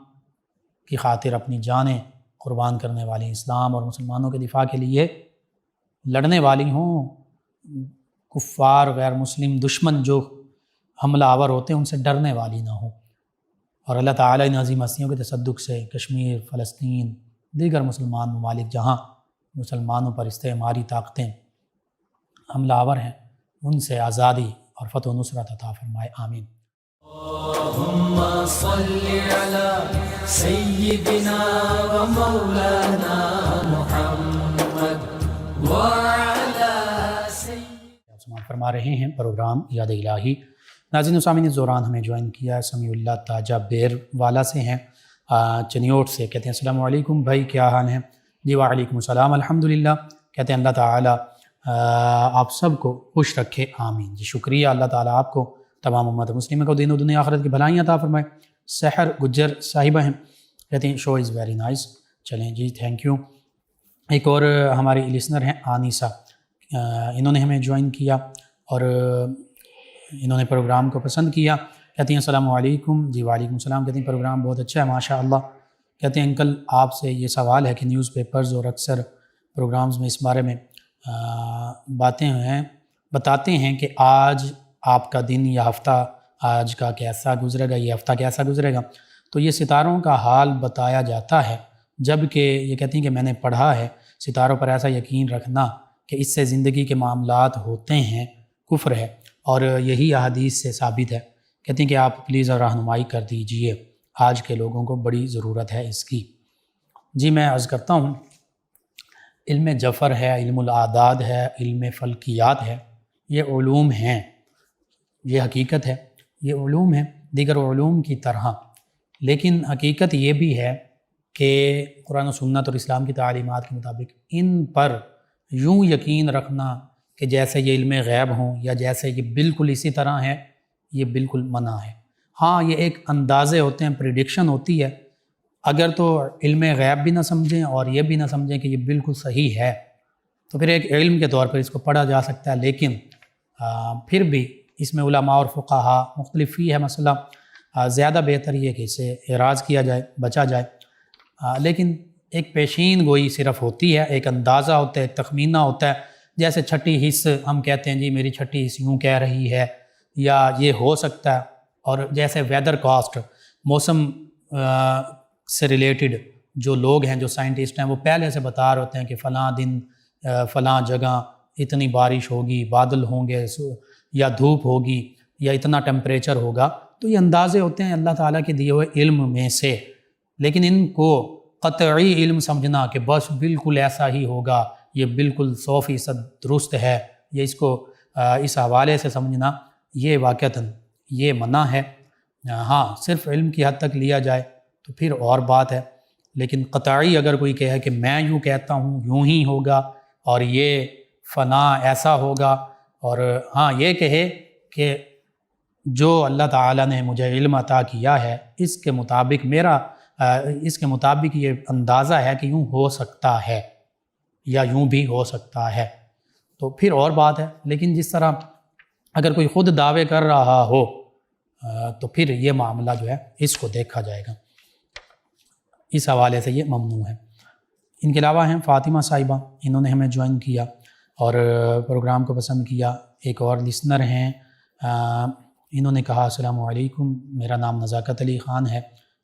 B: کی خاطر اپنی جانیں قربان کرنے والی، اسلام اور مسلمانوں کے دفاع کے لیے لڑنے والی ہوں، کفار، غیر مسلم، دشمن جو حملہ آور ہوتے ہیں ان سے ڈرنے والی نہ ہوں۔ اور اللہ تعالیٰ ان عظیم ہستیوں کے تصدق سے کشمیر، فلسطین، دیگر مسلمان ممالک جہاں مسلمانوں پر استعماری طاقتیں حملہ آور ہیں، ان سے آزادی اور فتح و نصرت عطا فرمائے، آمین۔
A: اللہم صلی علی سیدنا و مولانا محمد وعلی سیدنا۔
B: فرما رہے ہیں پروگرام یاد الہی۔ ناظرین و سامعین، اس دوران ہمیں جوائن کیا ہے سمیع اللہ تاجہ بیر والا سے ہیں، چنیوٹ سے، کہتے ہیں السلام علیکم بھائی، کیا حال ہیں؟ جی وعلیکم السلام، الحمدللہ، کہتے ہیں اللہ تعالیٰ آپ سب کو خوش رکھے، آمین۔ جی شکریہ، اللہ تعالیٰ آپ کو، تمام امت مسلمہ کو دین و دنیا آخرت کی بھلائیاں عطا فرمائے۔ سحر گجر صاحبہ ہیں، کہتے ہیں شو از ویری نائس، چلیں جی تھینک یو۔ ایک اور ہماری لسنر ہیں آنیسہ، انہوں نے ہمیں جوائن کیا اور انہوں نے پروگرام کو پسند کیا، کہتی ہیں السلام علیکم۔ جی وعلیکم السلام، کہتی ہیں پروگرام بہت اچھا ہے ماشاء اللہ۔ کہتے ہیں انکل آپ سے یہ سوال ہے کہ نیوز پیپرز اور اکثر پروگرامز میں اس بارے میں بتاتے ہیں کہ آج آپ کا دن یا ہفتہ آج کا کیسا گزرے گا، یہ ہفتہ کیسا گزرے گا، تو یہ ستاروں کا حال بتایا جاتا ہے، جبکہ یہ کہتی ہیں کہ میں نے پڑھا ہے ستاروں پر ایسا یقین رکھنا کہ اس سے زندگی کے معاملات ہوتے ہیں کفر ہے، اور یہی احادیث سے ثابت ہے۔ کہتے ہیں کہ آپ پلیز رہنمائی کر دیجئے، آج کے لوگوں کو بڑی ضرورت ہے اس کی۔ جی میں عرض کرتا ہوں، علم جفر ہے، علم الاعداد ہے، علم فلکیات ہے، یہ علوم ہیں، یہ حقیقت ہے، یہ علوم ہیں دیگر علوم کی طرح، لیکن حقیقت یہ بھی ہے کہ قرآن و سنت اور اسلام کی تعلیمات کے مطابق ان پر یوں یقین رکھنا کہ جیسے یہ علم غیب ہوں یا جیسے یہ بالکل اسی طرح ہے، یہ بالکل منع ہے۔ ہاں یہ ایک اندازے ہوتے ہیں، پریڈکشن ہوتی ہے، اگر تو علم غیب بھی نہ سمجھیں اور یہ بھی نہ سمجھیں کہ یہ بالکل صحیح ہے تو پھر ایک علم کے طور پر اس کو پڑھا جا سکتا ہے، لیکن پھر بھی اس میں علماء اور فقہا مختلف ہی ہے مسئلہ، زیادہ بہتر یہ کہ اسے اعراض کیا جائے، بچا جائے، لیکن ایک پیشین گوئی صرف ہوتی ہے، ایک اندازہ ہوتا ہے، ایک تخمینہ ہوتا ہے، جیسے چھٹی حص ہم کہتے ہیں جی میری چھٹی حص یوں کہہ رہی ہے یا یہ ہو سکتا ہے، اور جیسے ویدر کاسٹ، موسم سے ریلیٹڈ جو لوگ ہیں، جو سائنٹسٹ ہیں، وہ پہلے سے بتا رہے ہوتے ہیں کہ فلاں دن فلاں جگہ اتنی بارش ہوگی، بادل ہوں گے یا دھوپ ہوگی یا اتنا ٹیمپریچر ہوگا، تو یہ اندازے ہوتے ہیں اللہ تعالیٰ کے دیے ہوئے علم میں سے، لیکن ان کو قطعی علم سمجھنا کہ بس بالکل ایسا ہی ہوگا، یہ بالکل 100% درست ہے، یہ اس کو اس حوالے سے سمجھنا، یہ واقعتاً یہ منع ہے۔ ہاں صرف علم کی حد تک لیا جائے تو پھر اور بات ہے، لیکن قطعی اگر کوئی کہے کہ میں یوں کہتا ہوں یوں ہی ہوگا اور یہ فلاں ایسا ہوگا، اور ہاں یہ کہے کہ جو اللہ تعالیٰ نے مجھے علم عطا کیا ہے اس کے مطابق یہ اندازہ ہے کہ یوں ہو سکتا ہے یا یوں بھی ہو سکتا ہے، تو پھر اور بات ہے۔ لیکن جس طرح اگر کوئی خود دعوے کر رہا ہو تو پھر یہ معاملہ جو ہے اس کو دیکھا جائے گا، اس حوالے سے یہ ممنوع ہے۔ ان کے علاوہ ہیں فاطمہ صاحبہ، انہوں نے ہمیں جوائن کیا اور پروگرام کو پسند کیا۔ ایک اور لسنر ہیں، انہوں نے کہا السلام علیکم، میرا نام نزاکت علی خان ہے،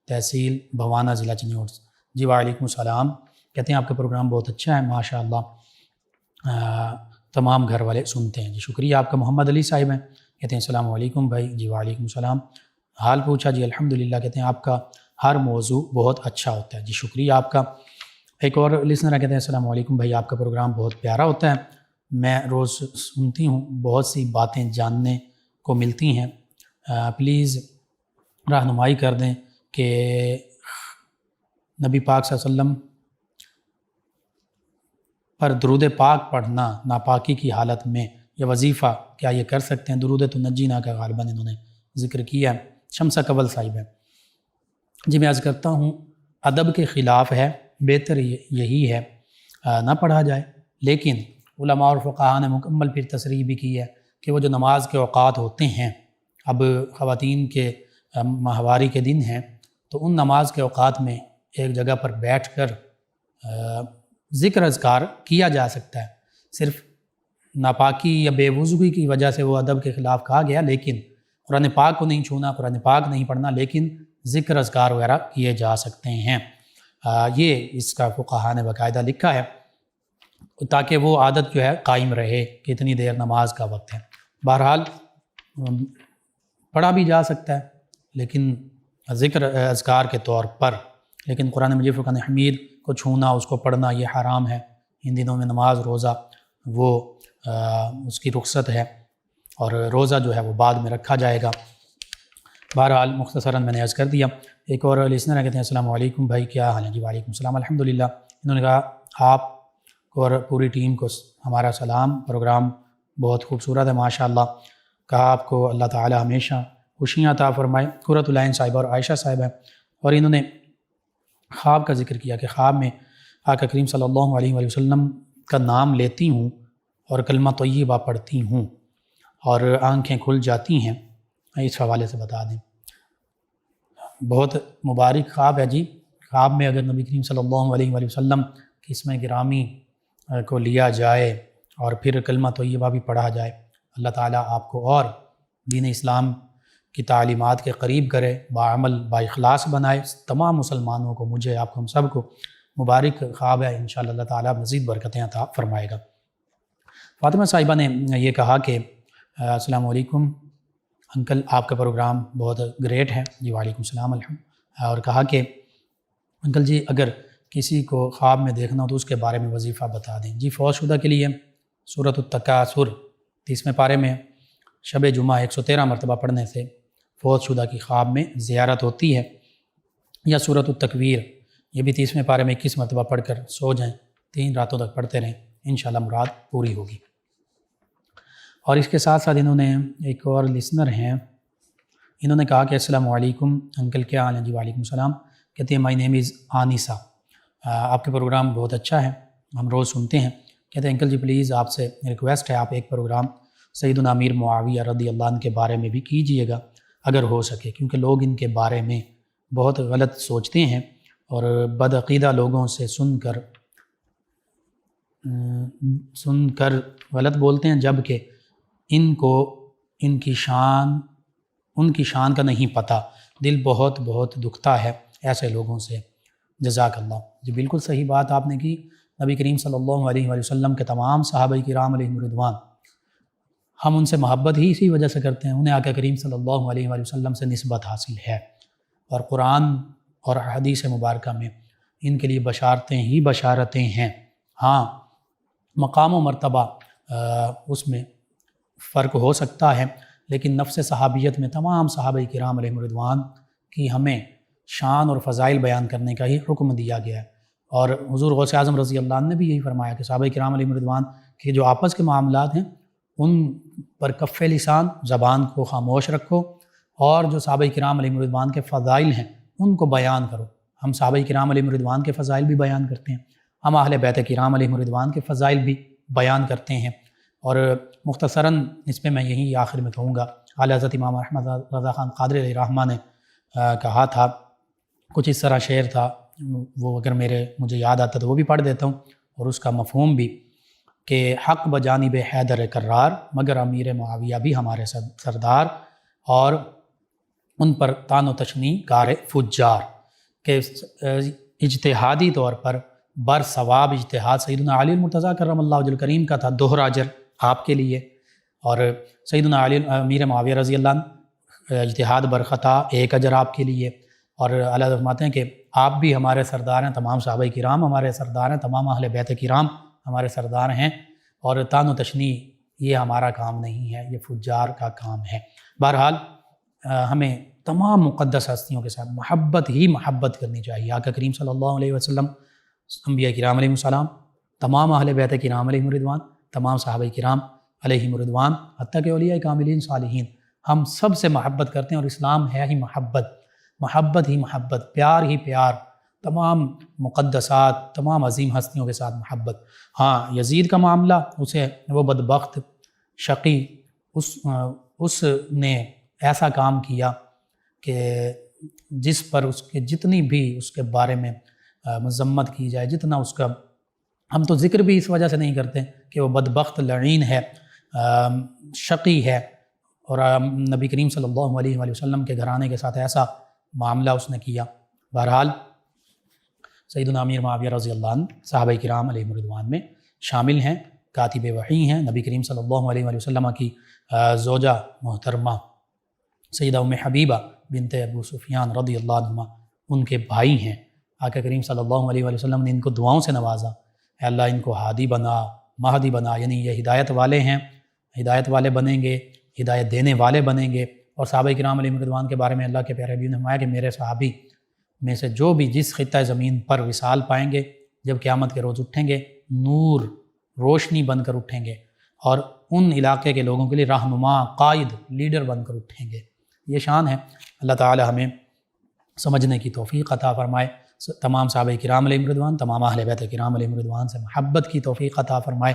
B: تحصیل بھوانہ، ضلع چنیوٹ۔ جی وعلیکم السلام، کہتے ہیں آپ کا پروگرام بہت اچھا ہے ماشاء اللہ، تمام گھر والے سنتے ہیں۔ جی شکریہ آپ کا۔ محمد علی صاحب ہیں، کہتے ہیں السلام علیکم بھائی۔ جی وعلیکم السلام، حال پوچھا؟ جی الحمدللہ، کہتے ہیں آپ کا ہر موضوع بہت اچھا ہوتا ہے۔ جی شکریہ آپ کا۔ ایک اور لسنر کہتے ہیں السلام علیکم بھائی، آپ کا پروگرام بہت پیارا ہوتا ہے، میں روز سنتی ہوں، بہت سی باتیں جاننے کو ملتی ہیں، پلیز رہنمائی کر دیں کہ نبی پاک صلی اللہ علیہ وسلم پر درود پاک پڑھنا ناپاکی کی حالت میں یا وظیفہ کیا یہ کر سکتے ہیں؟ درود تنجینا کا غالباً انہوں نے ذکر کیا، شمسہ قبل صاحب ہے۔ جی میں عرض کرتا ہوں ادب کے خلاف ہے، بہتر یہی ہے نہ پڑھا جائے، لیکن علماء اور فقہاء نے مکمل پھر تصریح بھی کی ہے کہ وہ جو نماز کے اوقات ہوتے ہیں، اب خواتین کے ماہواری کے دن ہیں تو ان نماز کے اوقات میں ایک جگہ پر بیٹھ کر ذکر اذکار کیا جا سکتا ہے، صرف ناپاکی یا بے وضوئی کی وجہ سے وہ ادب کے خلاف کہا گیا، لیکن قرآن پاک کو نہیں چھونا، قرآن پاک نہیں پڑھنا، لیکن ذکر اذکار وغیرہ کیے جا سکتے ہیں۔ یہ اس کا فقہاء نے باقاعدہ لکھا ہے تاکہ وہ عادت جو ہے قائم رہے کہ اتنی دیر نماز کا وقت ہے۔ بہرحال پڑھا بھی جا سکتا ہے لیکن ذکر اذکار کے طور پر، لیکن قرآن مجید فرقان حمید کو چھونا، اس کو پڑھنا یہ حرام ہے۔ ان دنوں میں نماز روزہ وہ اس کی رخصت ہے اور روزہ جو ہے وہ بعد میں رکھا جائے گا۔ بہرحال مختصراً میں نے عرض کر دیا۔ ایک اور لسنر کہتے ہیں السلام علیکم بھائی، کیا حال ہے؟ جی وعلیکم السلام الحمدللہ۔ انہوں نے کہا آپ کو اور پوری ٹیم کو ہمارا سلام، پروگرام بہت خوبصورت ہے ماشاءاللہ۔ کہا آپ کو اللہ تعالی ہمیشہ خوشیاں عطا فرمائے۔ قرۃ العین صاحبہ اور عائشہ صاحب ہیں، اور انہوں نے خواب کا ذکر کیا کہ خواب میں آقا کریم صلی اللہ علیہ وآلہ وسلم کا نام لیتی ہوں اور کلمہ طیبہ پڑھتی ہوں اور آنکھیں کھل جاتی ہیں، اس حوالے سے بتا دیں۔ بہت مبارک خواب ہے جی۔ خواب میں اگر نبی کریم صلی اللہ علیہ وآلہ وسلم کی اسم گرامی کو لیا جائے اور پھر کلمہ طیبہ بھی پڑھا جائے، اللہ تعالیٰ آپ کو اور دین اسلام کی تعلیمات کے قریب کرے، باعمل بااخلاص بنائے، تمام مسلمانوں کو، مجھے، آپ کو، ہم سب کو مبارک خواب ہے، انشاءاللہ اللہ تعالیٰ مزید برکتیں عطا فرمائے گا۔ فاطمہ صاحبہ نے یہ کہا کہ السلام علیکم انکل، آپ کا پروگرام بہت گریٹ ہے۔ جی وعلیکم السلام الحمد، اور کہا کہ انکل جی اگر کسی کو خواب میں دیکھنا ہو تو اس کے بارے میں وظیفہ بتا دیں۔ جی فوت شدہ کے لیے سورۃ التکاثر 30ویں پارے میں شب جمعہ 113 مرتبہ پڑھنے سے فوت شدہ کی خواب میں زیارت ہوتی ہے، یا سورۃ التکویر یہ بھی 30ویں پارے میں 21 مرتبہ پڑھ کر سو جائیں، 3 راتوں تک پڑھتے رہیں، انشاءاللہ مراد پوری ہوگی۔ اور اس کے ساتھ ساتھ انہوں نے ایک اور لسنر ہیں، انہوں نے کہا کہ السلام علیکم انکل، کیا حال ہے؟ جی وعلیکم السلام۔ کہتے ہیں مائی نیم از آنیسا، آپ کے پروگرام بہت اچھا ہے، ہم روز سنتے ہیں۔ کہتے ہیں انکل جی پلیز آپ سے ریکویسٹ ہے آپ ایک پروگرام سیدنا امیر معاویہ رضی اللہ عنہ کے بارے میں بھی کیجئے گا اگر ہو سکے، کیونکہ لوگ ان کے بارے میں بہت غلط سوچتے ہیں اور بدعقیدہ لوگوں سے سن کر غلط بولتے ہیں، جبکہ ان کو ان کی شان کا نہیں پتہ، دل بہت بہت دکھتا ہے ایسے لوگوں سے، جزاک اللہ۔ جی بالکل صحیح بات آپ نے کی۔ نبی کریم صلی اللہ علیہ وآلہ وسلم کے تمام صحابہ کرام علیہم رضوان، ہم ان سے محبت ہی اسی وجہ سے کرتے ہیں، انہیں آقا کریم صلی اللہ علیہ وآلہ وسلم سے نسبت حاصل ہے، اور قرآن اور حدیث مبارکہ میں ان کے لیے بشارتیں ہی بشارتیں ہیں۔ ہاں مقام و مرتبہ اس میں فرق ہو سکتا ہے، لیکن نفس صحابیت میں تمام صحابہ کرام علیہم رضوان کی ہمیں شان اور فضائل بیان کرنے کا ہی حکم دیا گیا ہے، اور حضور غوث اعظم رضی اللہ عنہ نے بھی یہی فرمایا کہ صحابہ کرام علیہم رضوان کے جو آپس کے معاملات ہیں ان پر کف لسان، زبان کو خاموش رکھو، اور جو صحابہ کرام علیہم رضوان کے فضائل ہیں ان کو بیان کرو۔ ہم صحابہ کرام علیہم رضوان کے فضائل بھی بیان کرتے ہیں، ہم اہل بیت کرام علیہم رضوان کے فضائل بھی بیان کرتے ہیں، اور مختصراً اس پہ میں یہی آخر میں کہوں گا، اعلیٰ حضرت امام احمد رضا خان قادری علیہ الرحمہ نے کہا تھا، کچھ اس طرح شعر تھا، وہ اگر مجھے یاد آتا تو وہ بھی پڑھ دیتا ہوں، اور اس کا مفہوم بھی کہ حق بجانب حیدر کرار، مگر امیر معاویہ بھی ہمارے سردار، اور ان پر تان و تشنی کار فجار، کہ اجتہادی طور پر بر ثواب اجتہاد سیدنا علی المرتضیٰ کرم اللہ وجہ الکریم کا تھا، دوہرا اجر آپ کے لیے، اور سیدنا علی امیر معاویہ رضی اللہ عنہ اجتہاد بر خطا، ایک اجر آپ کے لیے، اور اللہ فرماتے ہیں کہ آپ بھی ہمارے سردار ہیں، تمام صحابہ کرام ہمارے سردار ہیں، تمام اہل بیت کرام ہمارے سردار ہیں، اور تان و تشنیع یہ ہمارا کام نہیں ہے، یہ فجار کا کام ہے۔ بہرحال ہمیں تمام مقدس ہستیوں کے ساتھ محبت ہی محبت کرنی چاہیے۔ آقا کریم صلی اللہ علیہ وسلم، انبیاء کرام علیہ السلام، تمام اہل بیت کرام علیہم الرضوان، تمام صحابہ کرام علیہم الرضوان، حتیٰ کہ اولیاء کاملین صالحین، ہم سب سے محبت کرتے ہیں، اور اسلام ہے ہی محبت، محبت ہی محبت، پیار ہی پیار، تمام مقدسات، تمام عظیم ہستیوں کے ساتھ محبت۔ ہاں، یزید کا معاملہ، اسے وہ بدبخت شقی اس نے ایسا کام کیا کہ جس پر اس کے جتنی بھی اس کے بارے میں مذمت کی جائے، جتنا اس کا ہم تو ذکر بھی اس وجہ سے نہیں کرتے کہ وہ بدبخت لعین ہے، شقی ہے، اور نبی کریم صلی اللہ علیہ وآلہ وسلم کے گھرانے کے ساتھ ایسا معاملہ اس نے کیا۔ بہرحال سیدنا امیر معاویہ رضی اللہ عنہ صحابہ کرام علیہم الرضوان میں شامل ہیں، کاتب وحی ہیں، نبی کریم صلی اللہ علیہ وآلہ وسلم کی زوجہ محترمہ سیدہ ام حبیبہ بنت ابو سفیان رضی اللہ عنہما ان کے بھائی ہیں۔ آقا کریم صلی اللہ علیہ وآلہ وسلم نے ان کو دعاؤں سے نوازا، اے اللہ ان کو ہادی بنا، مہدی بنا، یعنی یہ ہدایت والے ہیں، ہدایت والے بنیں گے، ہدایت دینے والے بنیں گے۔ اور صحابہ کرام علیہ الرضوان کے بارے میں اللہ کے پیارے حبیب نے فرمایا کہ میرے صحابی میں سے جو بھی جس خطہ زمین پر وصال پائیں گے، جب قیامت کے روز اٹھیں گے، نور روشنی بن کر اٹھیں گے، اور ان علاقے کے لوگوں کے لیے رہنما، قائد، لیڈر بن کر اٹھیں گے۔ یہ شان ہے۔ اللہ تعالی ہمیں سمجھنے کی توفیق عطا فرمائے، تمام صحابہ کرام علیہم الرضوان، تمام اہل بیت کرام علیہم الرضوان سے محبت کی توفیق عطا فرمائے،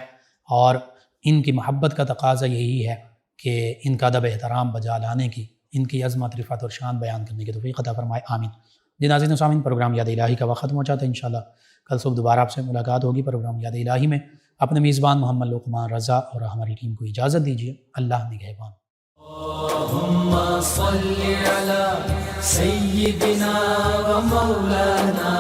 B: اور ان کی محبت کا تقاضا یہی ہے کہ ان کا ادب احترام بجا لانے کی، ان کی عظمت، رفعت اور شان بیان کرنے کی توفیق عطا فرمائے، آمین۔ جی ناظرین و سامعین، پروگرام یاد الہی کا وقت ختم ہو جاتا ہے۔ انشاءاللہ کل صبح دوبارہ آپ سے ملاقات ہوگی پروگرام یاد الہی میں۔ اپنے میزبان محمد لقمان رضا اور ہماری ٹیم کو اجازت دیجیے۔ اللہ نگہبان۔
A: اللهم صل على سيدنا ومولانا